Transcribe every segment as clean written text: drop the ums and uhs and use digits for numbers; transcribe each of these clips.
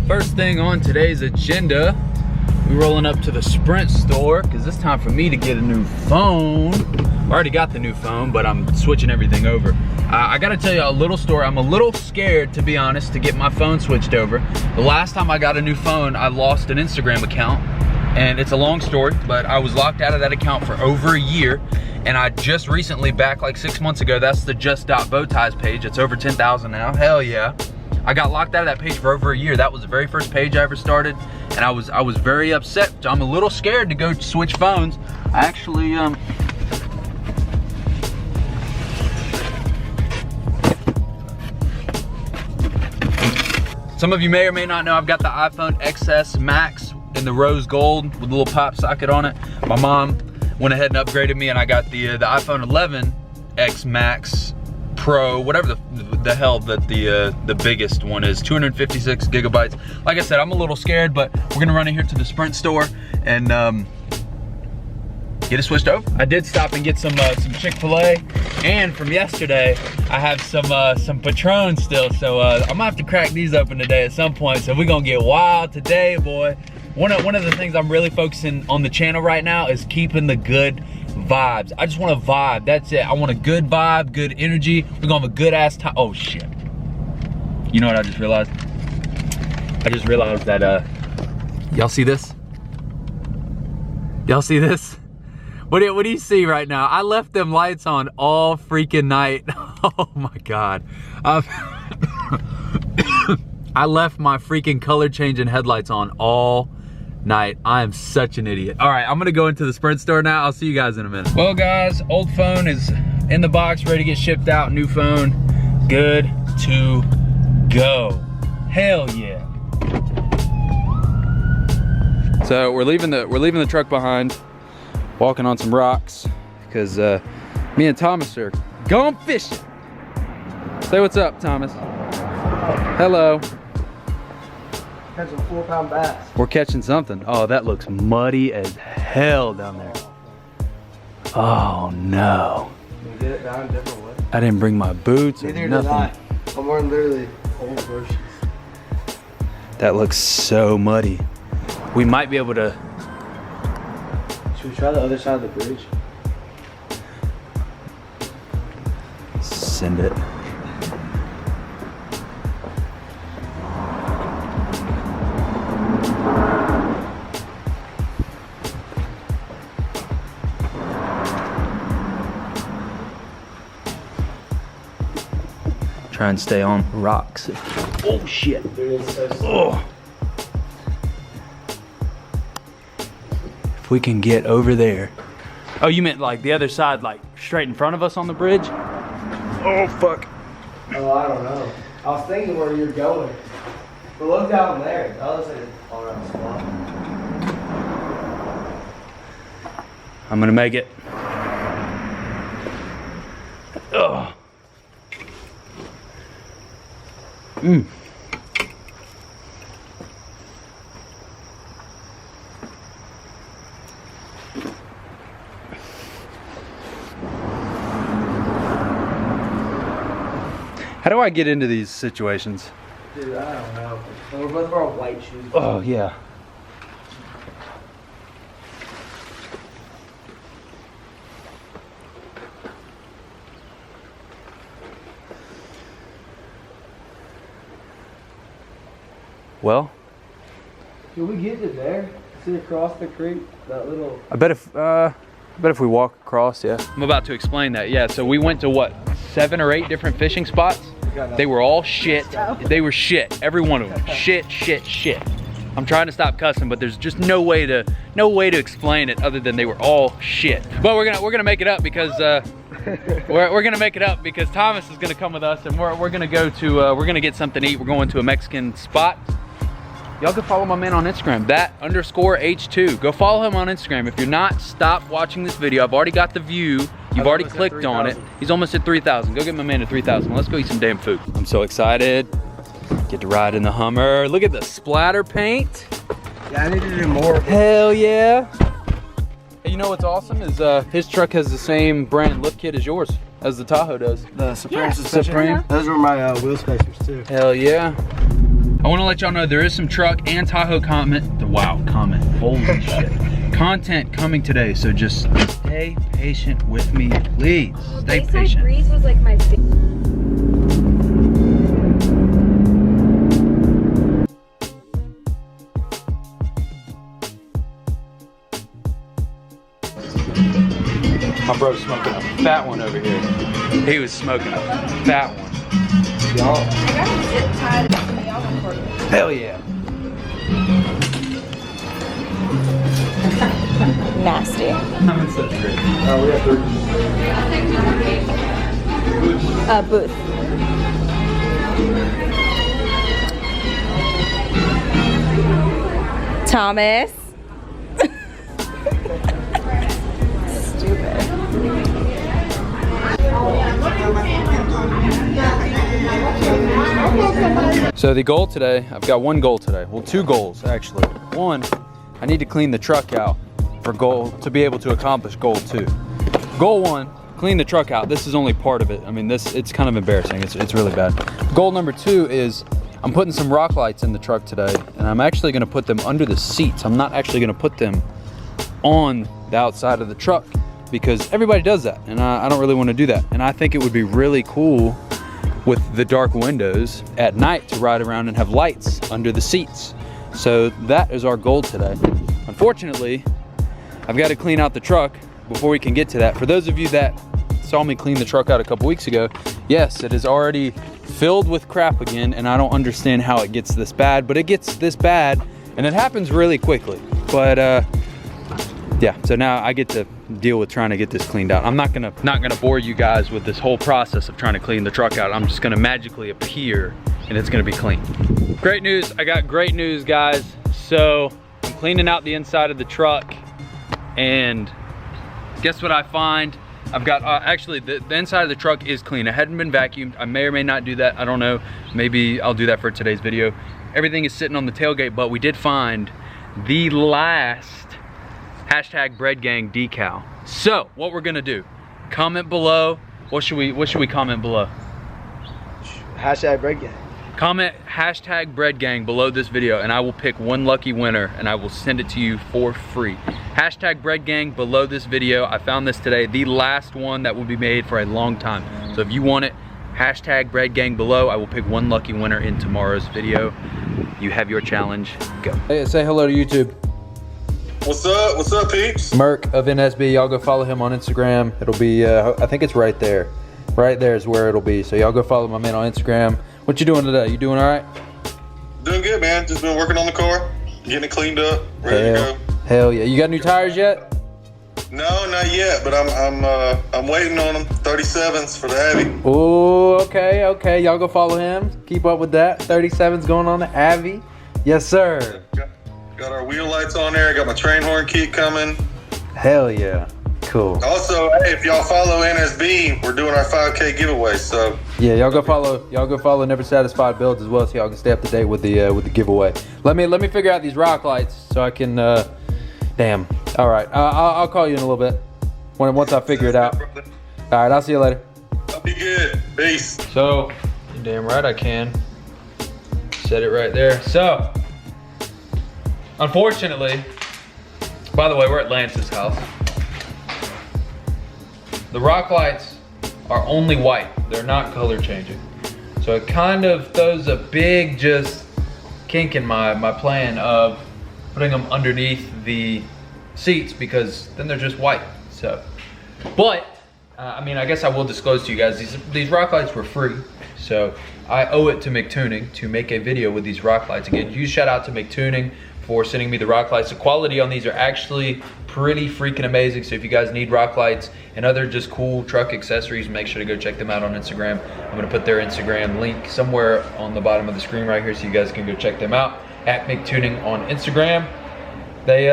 First thing on today's agenda, we're rolling up to the Sprint store because it's time for me to get a new phone. I already got the new phone, but I'm switching everything over. I gotta tell you a little story. I'm a little scared, to be honest, to get my phone switched over. The last time I got a new phone, I lost an Instagram account, and it's a long story, but I was locked out of that account for over a year, and I just recently, back like 6 months ago, that's the just.bowties page. It's over 10,000 now, hell yeah. I got locked out of that page for over a year. That was the very first page I ever started, and I was very upset. I'm a little scared to go switch phones. I actually, some of you may or may not know, I've got the iPhone XS Max in the rose gold with a little pop socket on it. My mom went ahead and upgraded me, and I got the iPhone 11 X Max Pro, whatever the hell that the biggest one is, 256 gigabytes. Like I said, I'm a little scared, but we're gonna run in here to the Sprint store and get it switched over. I did stop and get some Chick-fil-A, and from yesterday, I have some Patron still, so I'm gonna have to crack these open today at some point, so we're gonna get wild today, boy. One of the things I'm really focusing on the channel right now is keeping the good vibes. I just want a vibe, that's it. I want a good vibe, good energy. We're gonna have a good ass time. Oh shit. You know what I just realized? I just realized that, y'all see this? Y'all see this? What do you see right now? I left them lights on all freaking night. Oh my God. I left my freaking color changing headlights on all night. I am such an idiot. All right, I'm gonna go into the Sprint store now. I'll see you guys in a minute. Well guys, old phone is in the box, ready to get shipped out. New phone, good to go. Hell yeah. So we're leaving the truck behind, walking on some rocks because me and Thomas are going fishing. Say what's up, Thomas. Hello. Catching 4-pound bass. We're catching something. Oh, that looks muddy as hell down there. Oh no. Can we get it down a different way? I didn't bring my boots or Neither nothing. did I. I'm wearing literally old bushes. That looks so muddy. We might be able to. Should we try the other side of the bridge? Send it. Try and stay on rocks. Oh shit. Dude, it's so Oh. If we can get over there. Oh, you meant like the other side, like straight in front of us on the bridge? Oh fuck. Oh, I don't know. I was thinking where you're going. But look down there. That looks like an all-around spot. I'm gonna make it. Ugh. Mm. How do I get into these situations? Dude, I don't know. We're both wearing white shoes. Oh yeah. Well, Should we get to there? See across the creek? That little... I bet if we walk across, yeah. I'm about to explain that, yeah. So we went to what, 7 or 8 different fishing spots? They were all shit. They were shit, every one of them. Shit, shit, shit. I'm trying to stop cussing, but there's just no way to explain it other than they were all shit. But we're gonna make it up because we're gonna make it up because Thomas is gonna come with us, and we're gonna go to we're gonna get something to eat. We're going to a Mexican spot. Y'all can follow my man on Instagram, that_H2. Go follow him on Instagram. If you're not, stop watching this video. I've already got the view. You've already clicked on it. He's almost at 3,000. Go get my man to 3,000. Let's go eat some damn food. I'm so excited. Get to ride in the Hummer. Look at the splatter paint. Yeah, I need to do more. Hell yeah. Hey, you know what's awesome is his truck has the same brand lift kit as yours, as the Tahoe does. The Supreme suspension. Supreme. Those were my wheel spacers too. Hell yeah. I I want to let y'all know there is some truck and Tahoe content, holy shit, content coming today, so just stay patient with me, please. Stay patient. Breeze was like my My bro's smoking a fat one over here. He was smoking a fat one. Y'all. I got a zip tied to the album for you. Hell yeah. Nasty. I'm in such great. Oh, we have 3. Booth. Thomas. Stupid. So the goal today, I've got one goal today. Well, 2 goals actually. One, I need to clean the truck out to be able to accomplish goal 2. Goal 1, clean the truck out. This is only part of it. I mean, it's kind of embarrassing. It's really bad. Goal number 2 is I'm putting some rock lights in the truck today, and I'm actually gonna put them under the seats. I'm not actually gonna put them on the outside of the truck because everybody does that, and I don't really wanna do that. And I think it would be really cool with the dark windows at night to ride around and have lights under the seats. So that is our goal today. Unfortunately, I've got to clean out the truck before we can get to that. For those of you that saw me clean the truck out a couple weeks ago, yes, it is already filled with crap again, and I don't understand how it gets this bad, but it gets this bad, and it happens really quickly. But yeah, so now I get to deal with trying to get this cleaned out. I'm not gonna bore you guys with this whole process of trying to clean the truck out. I'm just gonna magically appear and it's gonna be clean. Great news, I got great news, guys. So I'm cleaning out the inside of the truck, and guess what I find? I've got, actually the inside of the truck is clean. It hadn't been vacuumed. I may or may not do that, I don't know. Maybe I'll do that for today's video. Everything is sitting on the tailgate, but we did find the last #BreadGang decal. So what we're gonna do, comment below. What should we comment below? #BreadGang. Comment #BreadGang below this video, and I will pick one lucky winner and I will send it to you for free. #BreadGang below this video. I found this today, the last one that will be made for a long time. So if you want it, #BreadGang below. I will pick one lucky winner in tomorrow's video. You have your challenge, go. Hey, say hello to YouTube. What's up? What's up, peeps? Merc of NSB, y'all go follow him on Instagram. It'll be, I think it's right there. Right there is where it'll be. So y'all go follow my man on Instagram. What you doing today? You doing all right? Doing good, man. Just been working on the car, getting it cleaned up, ready to go. Hell yeah. You got new tires yet? No, not yet, but I'm waiting on them. 37s for the Avi. Oh, okay, okay. Y'all go follow him. Keep up with that. 37's going on the Avi. Yes, sir. Got our wheel lights on there. I got my train horn kit coming. Hell yeah. Cool. Also, hey, if y'all follow NSB, we're doing our 5K giveaway. So yeah, y'all go follow Never Satisfied Builds as well, so y'all can stay up to date with the giveaway. Let me figure out these rock lights so I can. Damn. All right. I'll call you in a little bit once I figure it out. All right. I'll see you later. I'll be good. Peace. So, you're damn right I can. Set it right there. So, unfortunately, by the way, we're at Lance's house. The rock lights are only white. They're not color changing. So it kind of throws a big just kink in my plan of putting them underneath the seats, because then they're just white. So, but I mean, I guess I will disclose to you guys, these rock lights were free. So I owe it to McTuning to make a video with these rock lights. Again, huge shout out to McTuning for sending me the rock lights. The quality on these are actually pretty freaking amazing. So if you guys need rock lights and other just cool truck accessories, make sure to go check them out on Instagram. I'm gonna put their Instagram link somewhere on the bottom of the screen right here, so you guys can go check them out at McTuning on Instagram. They,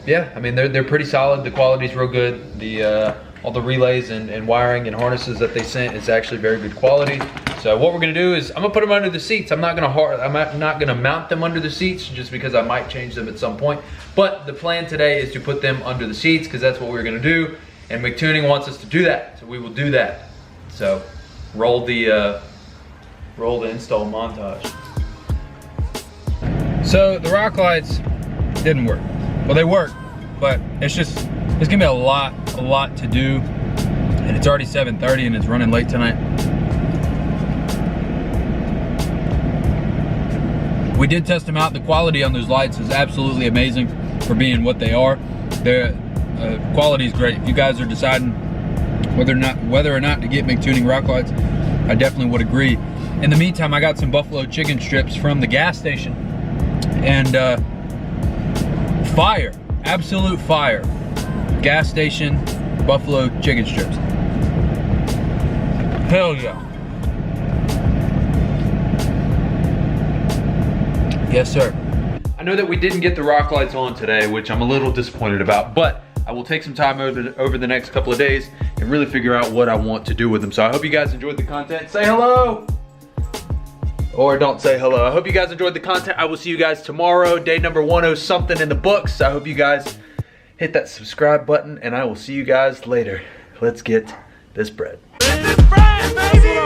yeah, I mean, they're pretty solid. The quality's real good. The all the relays and wiring and harnesses that they sent is actually very good quality. So what we're gonna do is I'm gonna put them under the seats. I'm not gonna mount them under the seats, just because I might change them at some point. But the plan today is to put them under the seats, because that's what we're gonna do. And McTuning wants us to do that, so we will do that. So roll the install montage. So the rock lights didn't work. Well, they work, but it's gonna be a lot to do. And it's already 7:30 and it's running late tonight. We did test them out. The quality on those lights is absolutely amazing for being what they are. The quality is great. If you guys are deciding whether or not to get McTuning rock lights, I definitely would agree. In the meantime, I got some buffalo chicken strips from the gas station, and fire, absolute fire. Gas station buffalo chicken strips. Hell yeah. Yes, sir. I know that we didn't get the rock lights on today, which I'm a little disappointed about, but I will take some time over the next couple of days and really figure out what I want to do with them. So I hope you guys enjoyed the content. Say hello! Or don't say hello. I hope you guys enjoyed the content. I will see you guys tomorrow, day number 10 something in the books. I hope you guys hit that subscribe button, and I will see you guys later. Let's get this bread. This is bread, baby!